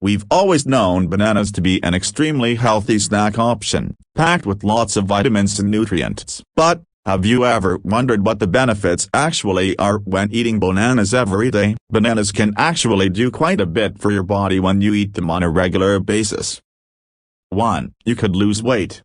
We've always known bananas to be an extremely healthy snack option, packed with lots of vitamins and nutrients. But, have you ever wondered what the benefits actually are when eating bananas every day? Bananas can actually do quite a bit for your body when you eat them on a regular basis. 1. You could lose weight.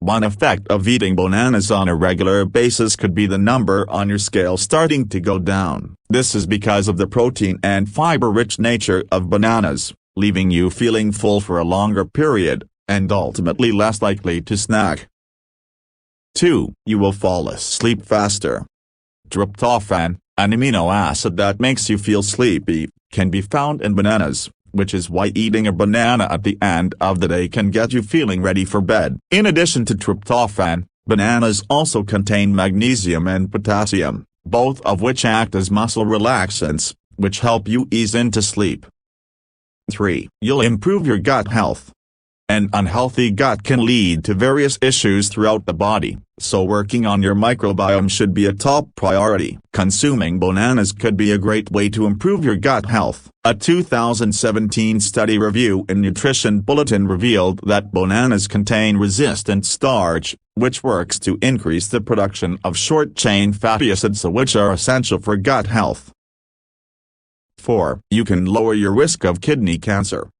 One effect of eating bananas on a regular basis could be the number on your scale starting to go down. This is because of the protein and fiber-rich nature of bananas, leaving you feeling full for a longer period, and ultimately less likely to snack. 2. You will fall asleep faster. Tryptophan, an amino acid that makes you feel sleepy, can be found in bananas, which is why eating a banana at the end of the day can get you feeling ready for bed. In addition to tryptophan, bananas also contain magnesium and potassium, both of which act as muscle relaxants, which help you ease into sleep. 3. You'll improve your gut health. An unhealthy gut can lead to various issues throughout the body, so working on your microbiome should be a top priority. Consuming bananas could be a great way to improve your gut health. A 2017 study review in Nutrition Bulletin revealed that bananas contain resistant starch, which works to increase the production of short-chain fatty acids which are essential for gut health. 4. You can lower your risk of kidney cancer.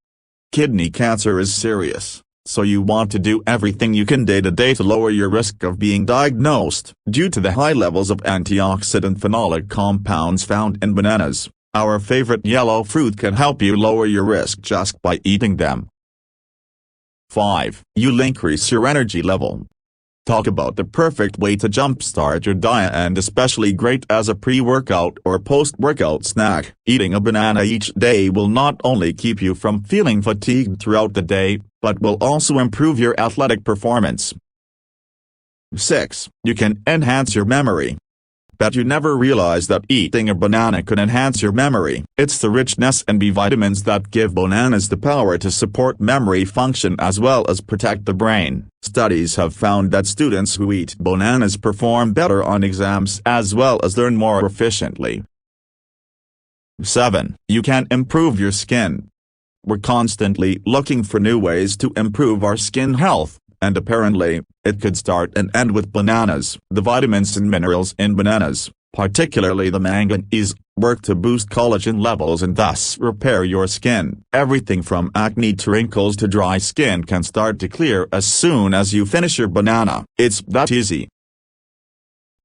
Kidney cancer is serious, so you want to do everything you can day to day to lower your risk of being diagnosed. Due to the high levels of antioxidant phenolic compounds found in bananas, our favorite yellow fruit can help you lower your risk just by eating them. 5. You'll increase your energy level. Talk about the perfect way to jumpstart your diet and especially great as a pre-workout or post-workout snack. Eating a banana each day will not only keep you from feeling fatigued throughout the day, but will also improve your athletic performance. 6. You can enhance your memory. Bet you never realized that eating a banana could enhance your memory. It's the richness and B vitamins that give bananas the power to support memory function as well as protect the brain. Studies have found that students who eat bananas perform better on exams as well as learn more efficiently. 7. You can improve your skin. We're constantly looking for new ways to improve our skin health, and apparently, it could start and end with bananas. The vitamins and minerals in bananas, particularly the manganese, work to boost collagen levels and thus repair your skin. Everything from acne to wrinkles to dry skin can start to clear as soon as you finish your banana. It's that easy.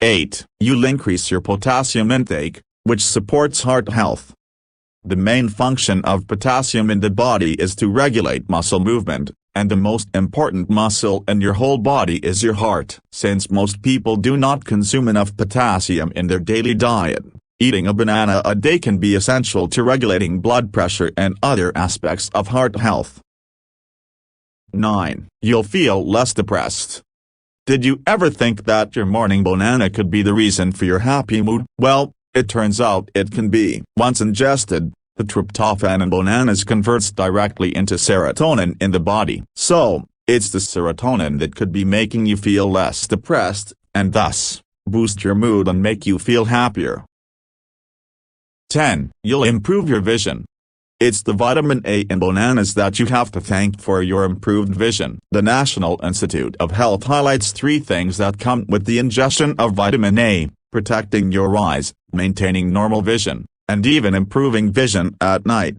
8. You'll increase your potassium intake, which supports heart health. The main function of potassium in the body is to regulate muscle movement, and the most important muscle in your whole body is your heart. Since most people do not consume enough potassium in their daily diet, eating a banana a day can be essential to regulating blood pressure and other aspects of heart health. 9. You'll feel less depressed. Did you ever think that your morning banana could be the reason for your happy mood? Well, it turns out it can be. Once ingested, the tryptophan in bananas converts directly into serotonin in the body. So, it's the serotonin that could be making you feel less depressed, and thus, boost your mood and make you feel happier. 10. You'll improve your vision. It's the vitamin A in bananas that you have to thank for your improved vision. The National Institute of Health highlights 3 things that come with the ingestion of vitamin A: protecting your eyes, maintaining normal vision, and even improving vision at night.